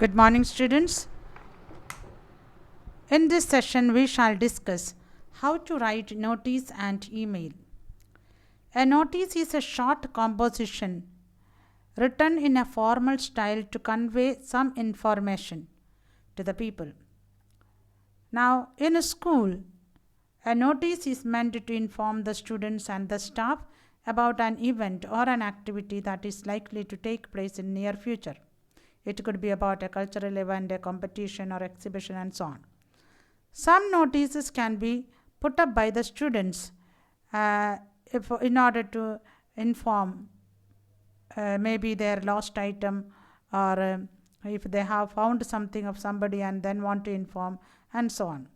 Good morning, students. In this session, we shall discuss how to write notice and email. A notice is a short composition written in a formal style to convey some information to the people. Now, in a school, a notice is meant to inform the students and the staff about an event or an activity that is likely to take place in near future. It could be about a cultural event, a competition or exhibition and so on. Some notices can be put up by the students in order to inform maybe their lost item, or if they have found something of somebody and then want to inform, and so on.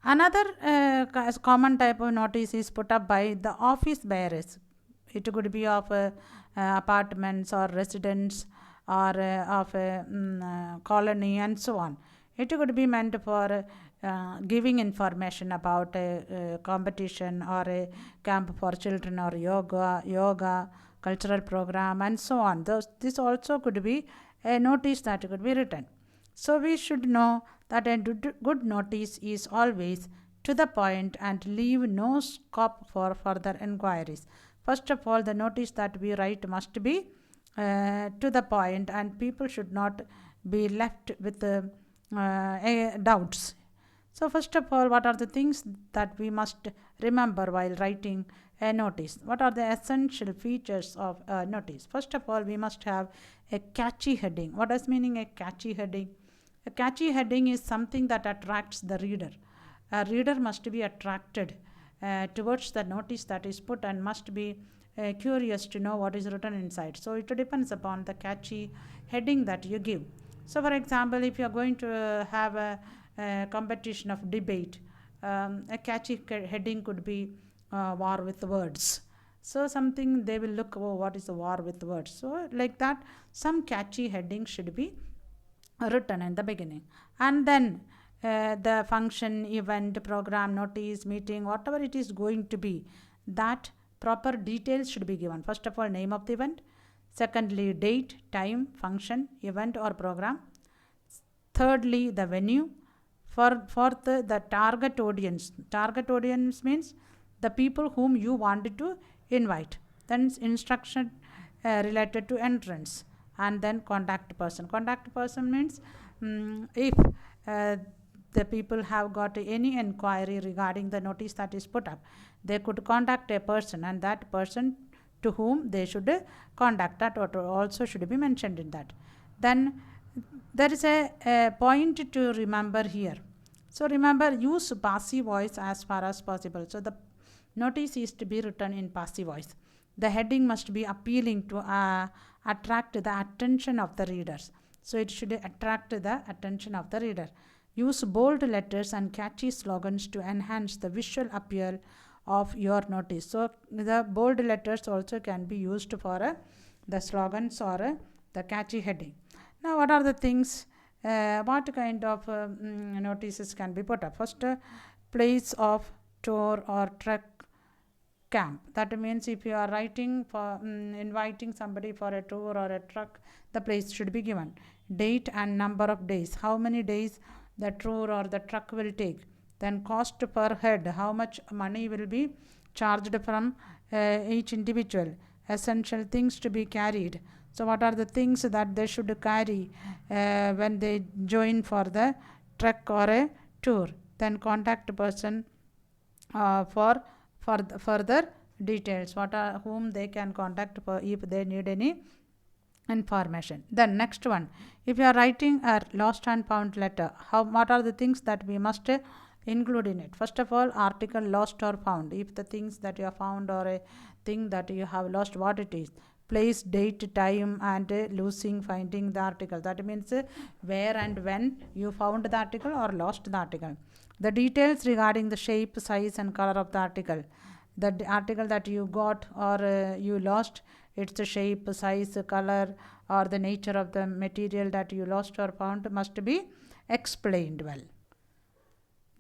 Another common type of notice is put up by the office bearers. It could be of apartments or residents, or of a colony and so on. It could be meant for giving information about a competition or a camp for children, or yoga, cultural program and so on. This also could be a notice that could be written. So we should know that a good notice is always to the point and leave no scope for further inquiries. First of all, the notice that we write must be to the point, and people should not be left with doubts. So first of all, what are the things that we must remember while writing a notice? What are the essential features of a notice? First of all, we must have a catchy heading. What does meaning a catchy heading? A catchy heading is something that attracts the reader. A reader must be attracted towards the notice that is put, and must be curious to know what is written inside. So it depends upon the catchy heading that you give. So for example, if you are going to have a competition of debate, a catchy heading could be war with words. So something they will look, oh, what is the war with words? So like that, some catchy heading should be written in the beginning. And then the function, event, program, notice, meeting, whatever it is going to be, that proper details should be given. First of all, name of the event. Secondly, date, time, function, event or program. Thirdly, the venue. Fourth, the target audience. Target audience means the people whom you wanted to invite. Then instruction related to entrance. And then contact person. Contact person means if the people have got any inquiry regarding the notice that is put up, they could contact a person, and that person to whom they should contact, that also should be mentioned in that. Then there is a point to remember here. So remember, use passive voice as far as possible. So the notice is to be written in passive voice. The heading must be appealing to attract the attention of the readers. So it should attract the attention of the reader. Use bold letters and catchy slogans to enhance the visual appeal of your notice. So the bold letters also can be used for the slogans or the catchy heading. Now, what are the things, what kind of notices can be put up? First, place of tour or trek camp. That means if you are writing for inviting somebody for a tour or a trek, the place should be given. Date and number of days. How many days the tour or the trek will take. Then cost per head. How much money will be charged from each individual. Essential things to be carried. So what are the things that they should carry when they join for the trek or a tour. Then contact person for further details, whom they can contact for if they need any information. Then next one, if you are writing a lost and found letter, what are the things that we must include in it? First of all, article lost or found. If the things that you have found or a thing that you have lost, what it is. Place, date, time, and losing, finding the article. That means where and when you found the article or lost the article. The details regarding the shape, size and color of the article. The article that you got or you lost, its shape, size, color, or the nature of the material that you lost or found must be explained well.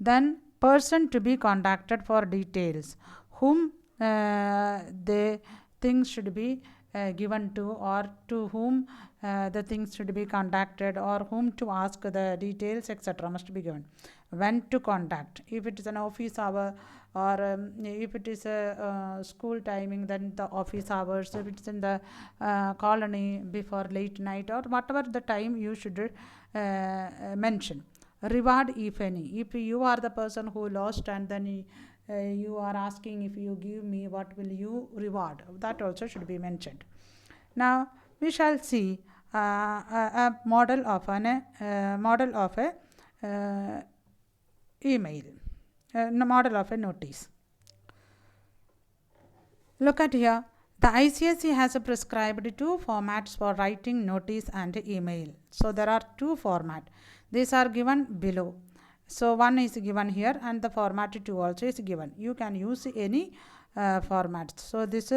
Then person to be contacted for details. Whom the things should be given to, or to whom the things should be contacted, or whom to ask the details, etc. must be given. When to contact, if it is an office hour, or if it is a school timing, then the office hours. If it's in the colony, before late night, or whatever the time you should mention. Reward, if any. If you are the person who lost, and then you are asking, if you give me, what will you reward? That also should be mentioned. Now we shall see a model of a email, model of a notice. Look at here. The ICSE has prescribed two formats for writing notice and email. So there are two formats. These are given below. So one is given here, and the format 2 also is given. You can use any format. So this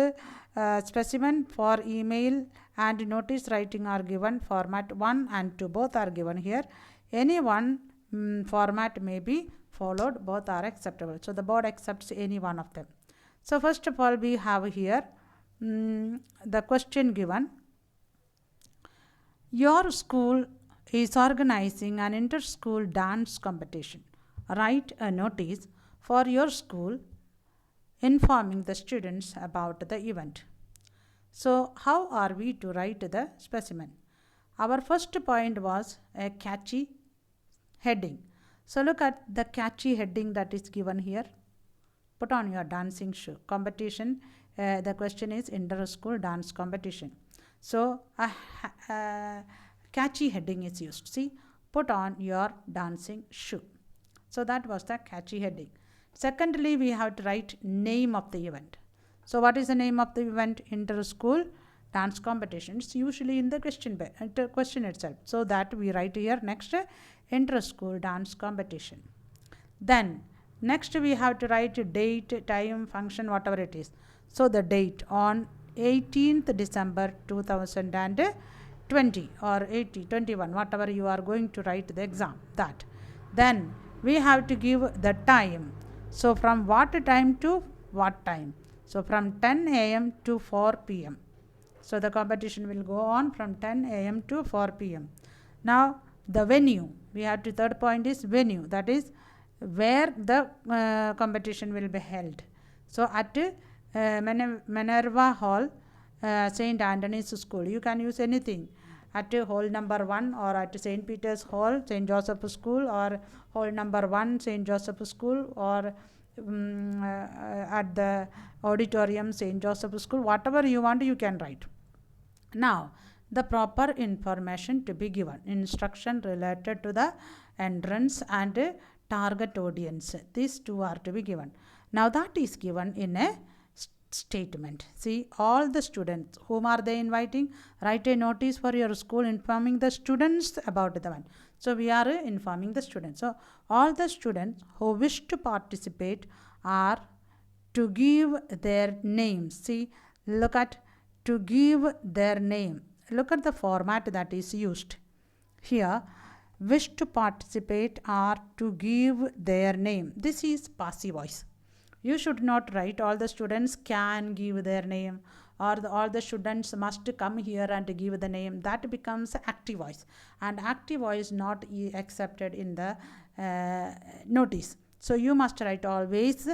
specimen for email and notice writing are given format 1 and 2. Both are given here. Any one format may be followed. Both are acceptable. So the board accepts any one of them. So first of all, we have here the question given. Your school is organizing an inter-school dance competition. Write a notice for your school informing the students about the event. So how are we to write the specimen? Our first point was a catchy heading. So look at the catchy heading that is given here. Put on your dancing shoe. Competition, the question is inter-school dance competition. So a catchy heading is used. See, put on your dancing shoe. So that was the catchy heading. Secondly, we have to write name of the event. So what is the name of the event? Inter-school dance competition. It's usually in the question itself. So that we write here next, inter-school dance competition. Then next we have to write date, time, function, whatever it is. So the date on 18th December 2020 or 21, whatever you are going to write the exam, that. Then we have to give the time. So from what time to what time? So from 10 a.m. to 4 p.m. So the competition will go on from 10 a.m. to 4 p.m. Now the venue, we have to, third point is venue, that is where the competition will be held. So at Minerva Hall, St. Anthony's School. You can use anything at hall number 1, or at St. Peter's Hall, St. Joseph School, or hall number 1, St. Joseph School, or at the auditorium, St. Joseph School. Whatever you want, you can write. Now the proper information to be given. Instruction related to the entrance and target audience. These two are to be given. Now that is given in a statement. See, all the students, whom are they inviting? Write a notice for your school informing the students about the event. So we are informing the students. So all the students who wish to participate are to give their names. See, look at to give their name. Look at the format that is used here. Wish to participate are to give their name. This is passive voice. You should not write all the students can give their name, or all the students must come here and give the name. That becomes active voice, and active voice not accepted in the notice. So you must write always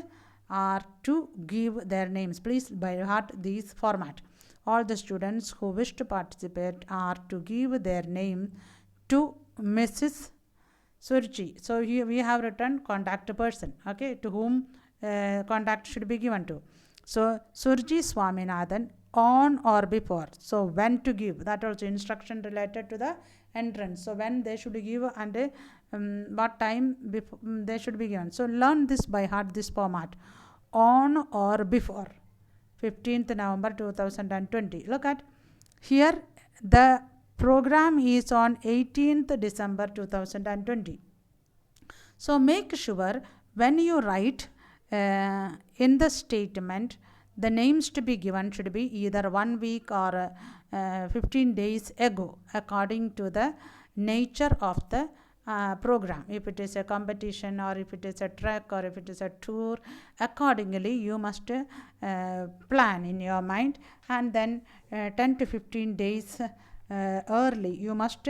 are to give their names. Please by heart this format. All the students who wish to participate are to give their name to Mrs. Surji. So here we have written contact person, okay, to whom contact should be given to. So Surji Swaminathan on or before. So when to give, that also instruction related to the entrance. So when they should give, and what time before they should be given. So learn this by heart, this format. On or before 15th November 2020. Look at here, the program is on 18th December 2020. So make sure when you write in the statement, the names to be given should be either 1 week or 15 days ago, according to the nature of the program. If it is a competition, or if it is a trek, or if it is a tour, accordingly you must plan in your mind, and then 10 to 15 days early you must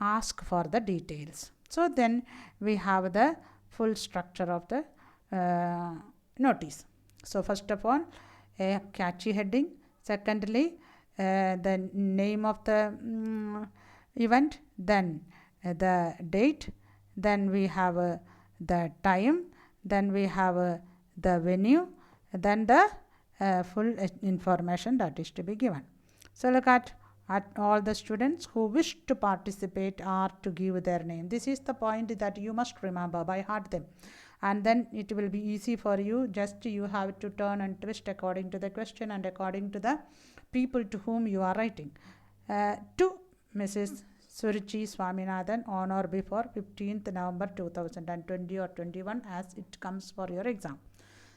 ask for the details. So then we have the full structure of the notice. So first of all, a catchy heading. Secondly, the name of the event, then the date, then we have the time, then we have the venue, then the full information that is to be given. So look at all the students who wish to participate are to give their name. This is the point that you must remember by heart them, and then it will be easy for you. Just you have to turn and twist according to the question and according to the people to whom you are writing. To Mrs. Suruchi Swaminathan, on or before 15th November 2020 or 21, as it comes for your exam.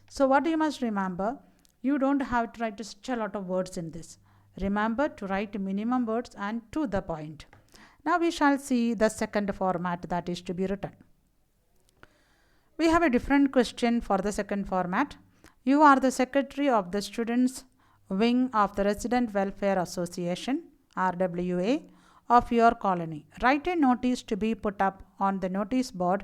So what you must remember, you don't have to write such a lot of words in this. Remember to write minimum words and to the point. Now we shall see the second format that is to be written. We have a different question for the second format. You are the secretary of the students wing of the Resident Welfare Association, RWA, of your colony. Write a notice to be put up on the notice board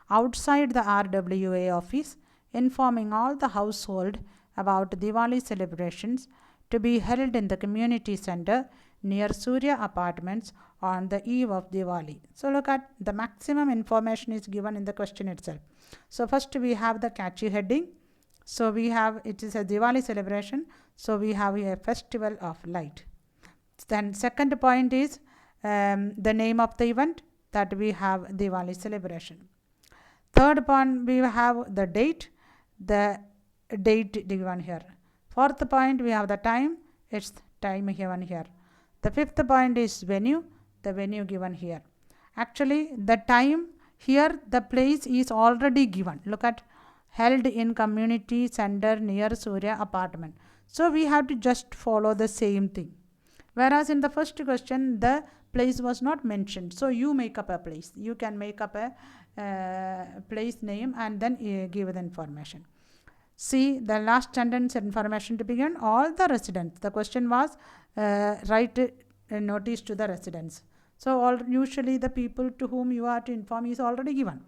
outside the RWA office, informing all the household about Diwali celebrations to be held in the community center near Surya Apartments on the eve of Diwali. So look at the maximum information is given in the question itself. So first we have the catchy heading. So we have, it is a Diwali celebration, so we have a festival of light. Then second point is the name of the event, that we have Diwali celebration. Third point, we have the date given here. Fourth point, we have the time, its time given here. The fifth point is venue, the venue given here. Actually, the time here, the place is already given. Look at held in community center near Surya Apartment. So we have to just follow the same thing. Whereas in the first question, the place was not mentioned. So you make up a place. You can make up a place name and then give the information. See the last sentence information to begin. All the residents. The question was write a notice to the residents. So usually the people to whom you are to inform is already given.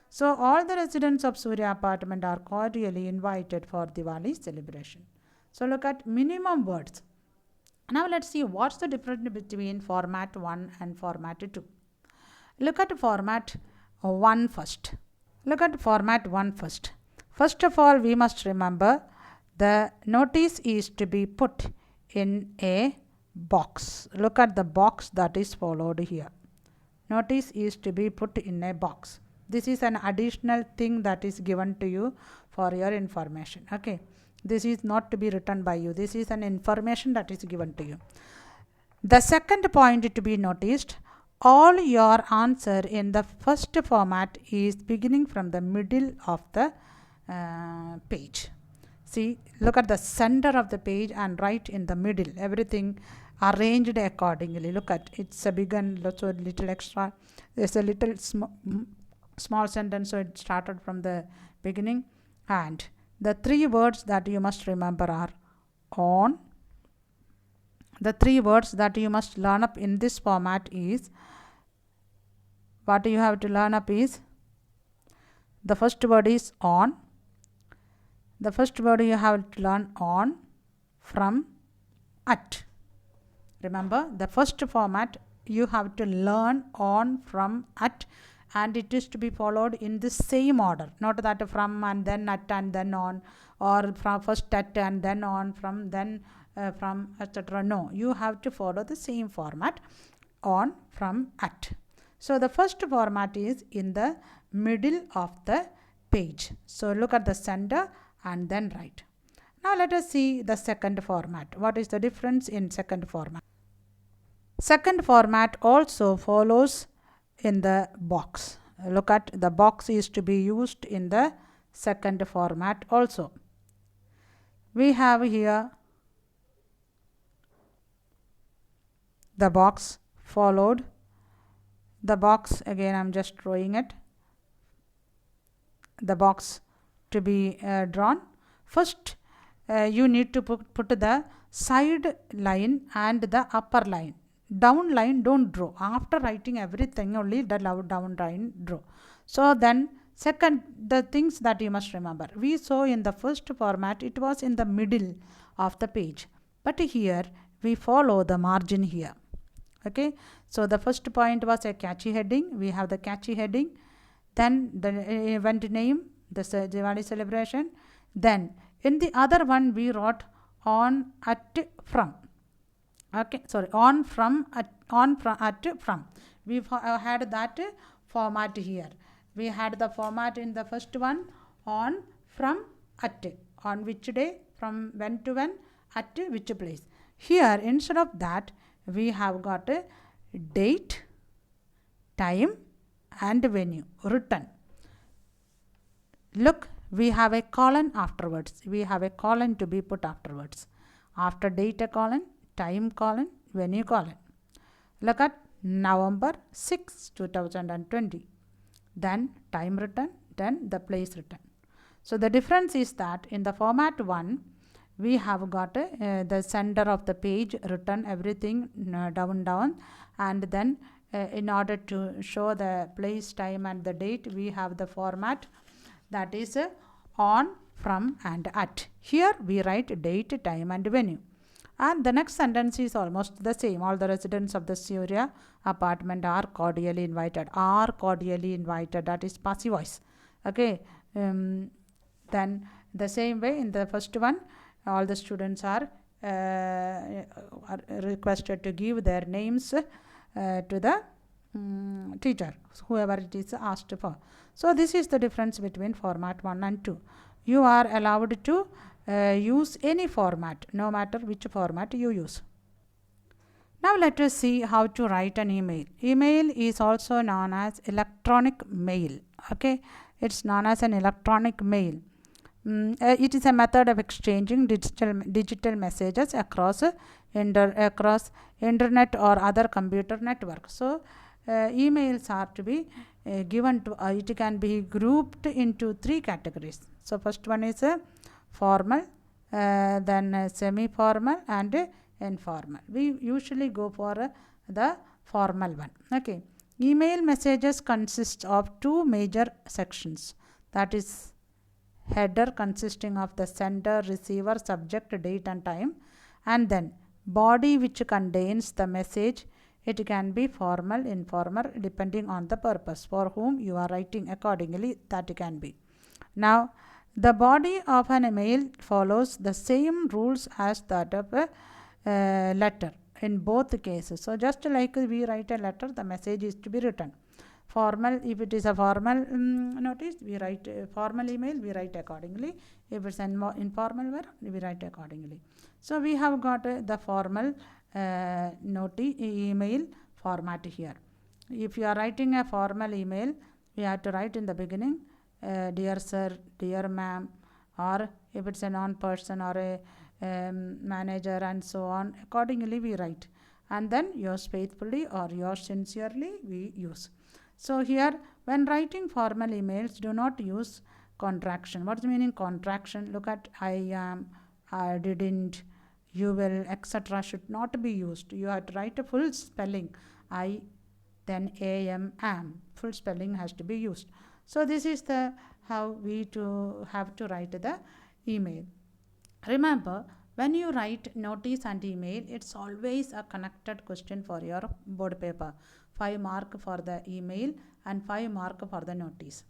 So all the residents of Surya Apartment are cordially invited for Diwali celebration. So look at minimum words. Now let's see what's the difference between format 1 and format 2. Look at format 1 first. Look at format 1 first. First of all, we must remember the notice is to be put in a box. Look at the box that is followed here. Notice is to be put in a box. This is an additional thing that is given to you for your information. Okay. This is not to be written by you. This is an information that is given to you. The second point to be noticed, all your answer in the first format is beginning from the middle of the page. See, look at the center of the page and right in the middle. Everything arranged accordingly. Look at it's a big and so a little extra. There's a little small sentence, so it started from the beginning. And the three words that you must remember are on. The three words that you must learn up in this format is, what you have to learn up is, the first word is on. The first word you have to learn on, from, at. Remember, the first format you have to learn on, from, at, and it is to be followed in the same order. Not that from and then at and then on, or from first at and then on, from then from, etc. No, you have to follow the same format, on, from, at. So the first format is in the middle of the page. So look at the center and then write. Now let us see the second format. What is the difference in second format? Second format also follows in the box. Look at the box is to be used in the second format also. We have here the box followed the box, again I'm just drawing it, the box to be drawn. First you need to put the side line and the upper line. Down line don't draw. After writing everything, only the down line draw. So then second, the things that you must remember, we saw in the first format it was in the middle of the page, but here we follow the margin here. Okay, so the first point was a catchy heading. We have the catchy heading, then the event name, the Diwali celebration. Then in the other one we wrote on, at, from. Okay, sorry, on, from, at, from. We had that format here. We had the format in the first one, on, from, at. On which day, from when to when, at which place. Here instead of that we have got a date, time and venue written. Look, we have a colon afterwards. We have a colon to be put afterwards. After date a colon, time colon, venue colon. Look at November 6, 2020. Then time written, then the place written. So the difference is that in the format 1, we have got the center of the page written everything down, and then in order to show the place, time and the date, we have the format that is on, from and at. Here we write date, time and venue. And the next sentence is almost the same. All the residents of the Surya apartment are cordially invited. Are cordially invited, that is passive voice. Okay, then the same way in the first one, all the students are requested to give their names to the teacher, whoever it is asked for. So this is the difference between format 1 and 2. You are allowed to use any format, no matter which format you use. Now let us see how to write an email. Email is also known as electronic mail. Okay, it's known as an electronic mail. It is a method of exchanging digital messages across internet or other computer network. So emails are to be given to it can be grouped into 3 categories. So first one is formal, then semi-formal and informal. We usually go for the formal one. Okay, email messages consist of 2 major sections, that is header consisting of the sender, receiver, subject, date and time, and then body which contains the message. It can be formal, informal, depending on the purpose for whom you are writing. Accordingly that can be. Now the body of an email follows the same rules as that of a letter in both cases. So just like we write a letter, the message is to be written. Formal, if it is a formal notice, we write a formal email, we write accordingly. If it's an informal one, we write accordingly. So we have got the formal email format here. If you are writing a formal email, we have to write in the beginning, dear sir, dear ma'am, or if it's a non-person or a manager and so on, accordingly we write, and then yours faithfully or yours sincerely we use. So here when writing formal emails, do not use contraction. What's the meaning contraction? Look at I am, I didn't, you will, etc. should not be used. You have to write a full spelling. I, then am, full spelling has to be used. So this is the how we have to write the email. Remember, when you write notice and email, it's always a connected question for your board paper. 5 mark for the email and 5 mark for the notice.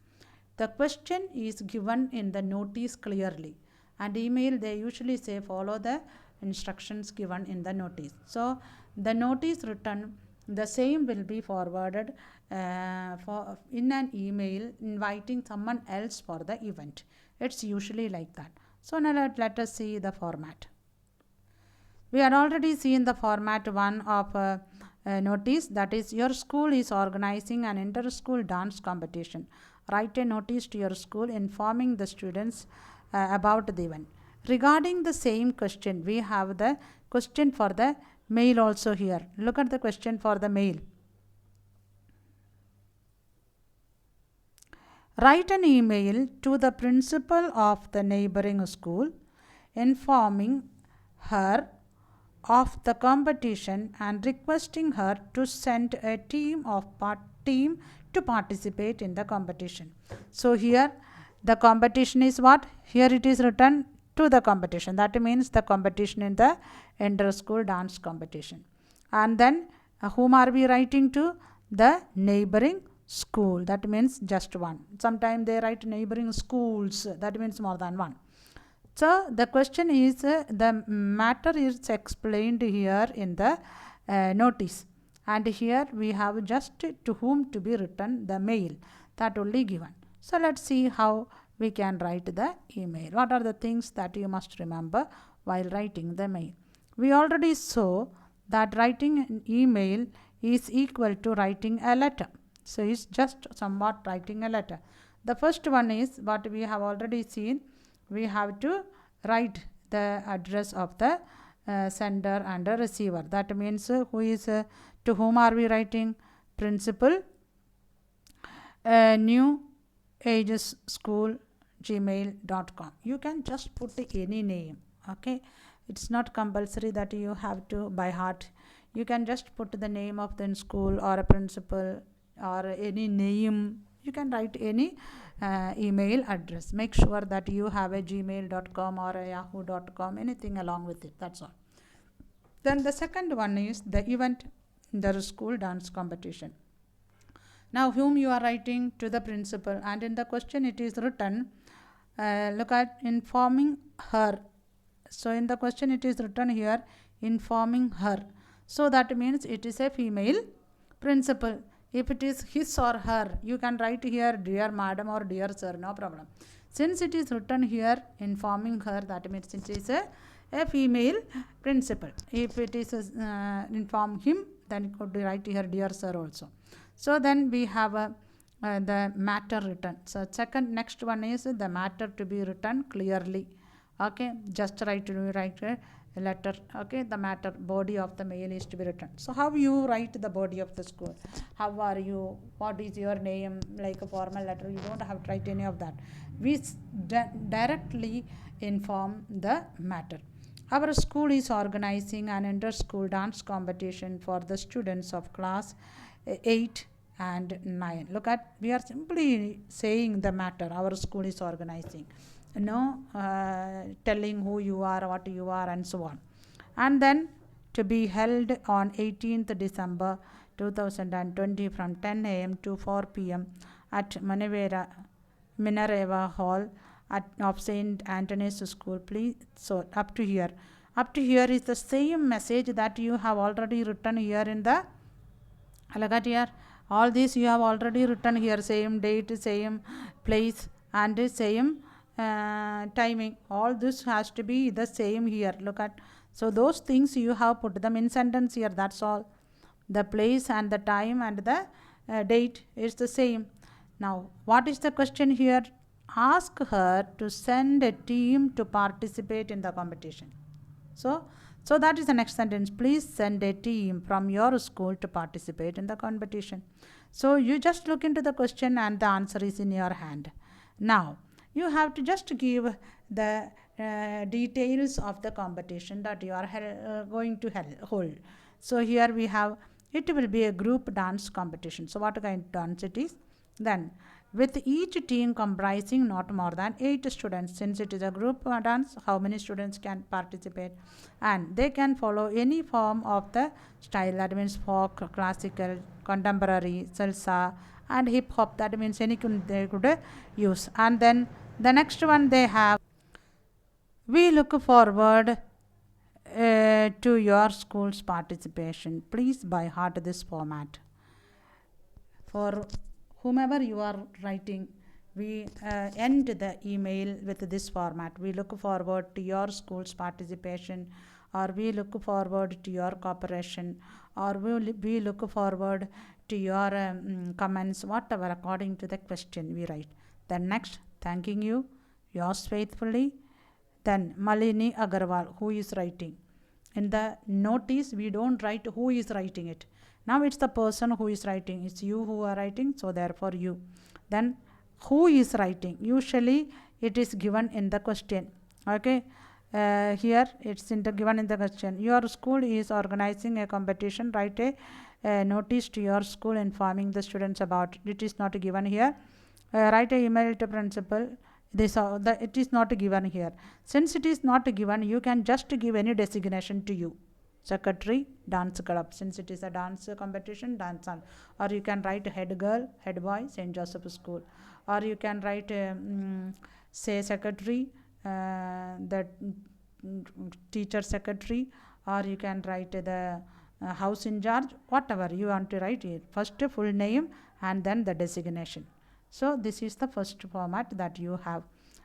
The question is given in the notice clearly, and email they usually say follow the instructions given in the notice. So the notice written, the same will be forwarded for in an email inviting someone else for the event. It's usually like that. So now let us see the format. We had already seen the format 1 of notice, that is your school is organizing an inter-school dance competition. Write a notice to your school informing the students about the event. Regarding the same question, we have the question for the mail also here. Look at the question for the mail. Write an email to the principal of the neighboring school informing her of the competition and requesting her to send a team to participate in the competition. So here the competition is what? Here it is written to the competition. That means the competition in the inter-school dance competition. And then whom are we writing to? The neighboring school. That means just one. Sometimes they write neighboring schools. That means more than one. So the question is, the matter is explained here in the notice, and here we have just to whom to be written the mail, that only given. So let's see how we can write the email. What are the things that you must remember while writing the mail? We already saw that writing an email is equal to writing a letter. So it's just somewhat writing a letter. The first one is what we have already seen. We have to write the address of the sender and the receiver. That means who is to whom are we writing? Principal, New Ages School, gmail.com. You can just put any name. Okay, it's not compulsory that you have to by heart. You can just put the name of the school or a principal or any name. You can write any email address. Make sure that you have a gmail.com or a yahoo.com, anything along with it. That's all. Then the second one is the event, the school dance competition. Now whom you are writing? To the principal, and in the question it is written, look at informing her. So in the question it is written here informing her. So that means it is a female principal. If it is his or her, you can write here dear madam or dear sir, no problem. Since it is written here informing her, that means it is a female principal. If it is inform him, then you could write here dear sir also. So then we have the matter written. So next one is the matter to be written clearly. Okay, just write a letter. Okay, the matter, body of the mail is to be written. So how you write the body of the school? How are you? What is your name? Like a formal letter. You don't have to write any of that. We directly inform the matter. Our school is organizing an inter-school dance competition for the students of class 8 and 9. Look at, we are simply saying the matter. Our school is organizing. Telling who you are, what you are, and so on. And then to be held on 18th December 2020 from 10 a.m. to 4 p.m. at Minerva Hall of St. Anthony's School. Please, so up to here is the same message that you have already written here in the, look at here, all these you have already written here, same date, same place, and same timing. All this has to be the same here. Look at, so those things you have put them in sentence here. That's all. The place and the time and the date is the same. Now what is the question here? Ask her to send a team to participate in the competition. So that is the next sentence. Please send a team from your school to participate in the competition. So you just look into the question and the answer is in your hand. Now you have to just give the details of the competition that you are going to hold. So here we have, it will be a group dance competition. So what kind of dance it is? Then with each team comprising not more than 8 students. Since it is a group dance, how many students can participate? And they can follow any form of the style, that means folk, classical, contemporary, salsa, and hip hop. That means any they could use. And then the next one they have, we look forward to your school's participation. Please by heart this format. For whomever you are writing, we end the email with this format. We look forward to your school's participation, or we look forward to your cooperation, or we look forward to your comments, whatever according to the question we write. Then next, thanking you, yours faithfully. Then Malini Agarwal, who is writing. In the notice, we don't write who is writing it. Now it's the person who is writing. It's you who are writing, so therefore you. Then who is writing. Usually it is given in the question. Okay, here it's given in the question. Your school is organizing a competition. Write a notice to your school informing the students about it. It is not given here. Write a email to principal. It is not given here. Since it is not given, you can just give any designation to you. Secretary, dance club. Since it is a dance competition, dance on. Or you can write head girl, head boy, St. Joseph School. Or you can write say secretary, the teacher secretary, or you can write the house in charge, whatever you want to write it. First full name and then the designation. So this is the first format that you have.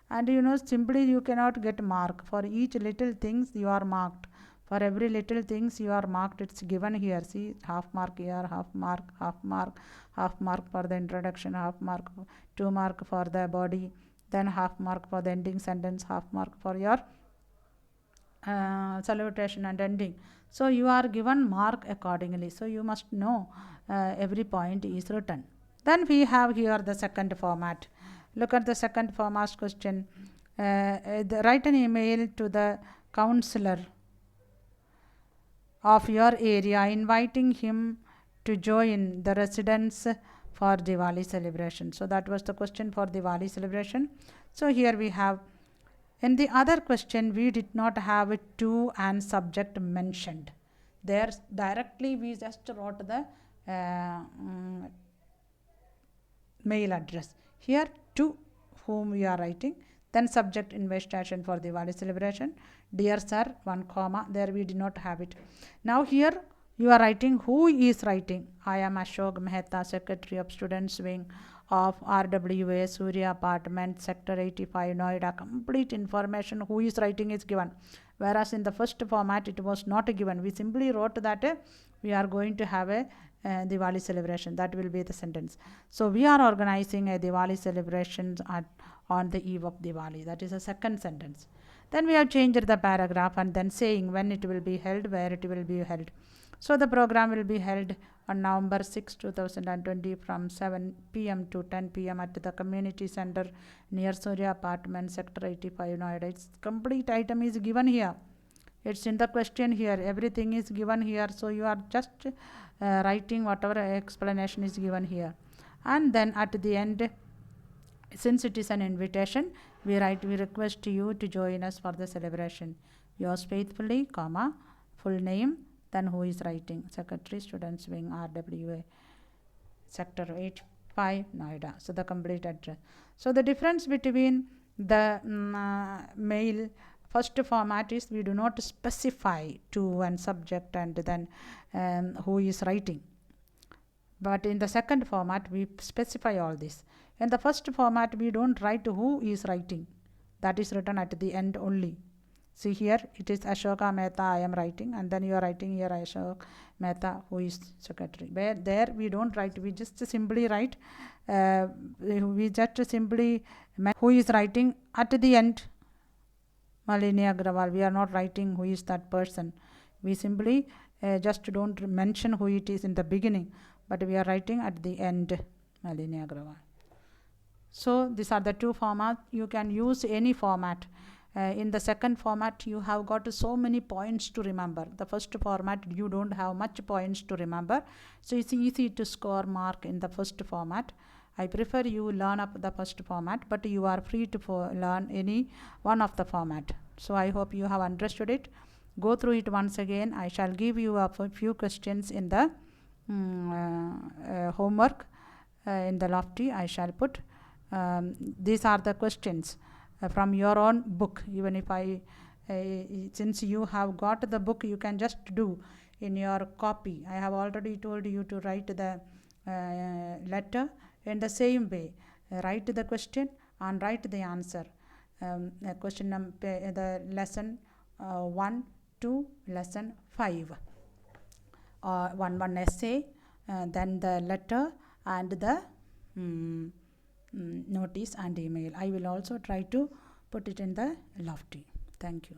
And simply you cannot get mark. For each little things you are marked. For every little things you are marked. It's given here. See, half mark here, half mark, half mark, half mark for the introduction, half mark, 2 mark for the body, then half mark for the ending sentence, half mark for your salutation and ending. So you are given mark accordingly. So you must know every point is written. Then we have here the second format. Look at the second format question. Write an email to the counselor of your area inviting him to join the residents for Diwali celebration. So that was the question for Diwali celebration. So here we have, in the other question we did not have a to and subject mentioned. There directly we just wrote the mail address. Here to whom we are writing, then subject invitation for Diwali celebration, dear sir, 1 comma, there we did not have it. Now here you are writing who is writing. I am Ashok Mehta, Secretary of Students Wing of RWA Surya Apartment, Sector 85, Noida. Complete information who is writing is given. Whereas in the first format it was not given. We simply wrote that we are going to have a Diwali celebration. That will be the sentence. So we are organizing a Diwali celebration on the eve of Diwali. That is the second sentence. Then we have changed the paragraph and then saying when it will be held, where it will be held. So the program will be held on November 6, 2020 from 7 p.m. to 10 p.m. at the community center near Surya Apartment, Sector 85, Noida. Its complete item is given here. It's in the question here. Everything is given here. So you are just writing whatever explanation is given here. And then at the end, since it is an invitation, we request you to join us for the celebration. Yours faithfully, comma, full name, then who is writing, Secretary, Students Wing, RWA, Sector 85, Noida. So the complete address. So the difference between the mail first format is we do not specify to and subject and then who is writing. But in the second format we specify all this. In the first format we don't write who is writing. That is written at the end only. See here it is Ashoka Mehta I am writing, and then you are writing here Ashok Mehta who is secretary. Where there we don't write, we just simply write who is writing at the end. Malini Agrawal, we are not writing who is that person. We simply just don't mention who it is in the beginning, but we are writing at the end Malini Agrawal. So these are the two formats. You can use any format. In the second format you have got so many points to remember. The first format you don't have much points to remember, so it's easy to score mark in the first format. I prefer you learn up the first format, but you are free to learn any one of the format. So I hope you have understood it. Go through it once again. I shall give you a few questions in the homework in the Lofty. I shall put these are the questions from your own book. Even if since you have got the book, you can just do in your copy. I have already told you to write the letter in the same way. Write the question and write the answer. Question number the lesson 1 to lesson 5. One essay, then the letter and the notice and email. I will also try to put it in the Lofty. Thank you.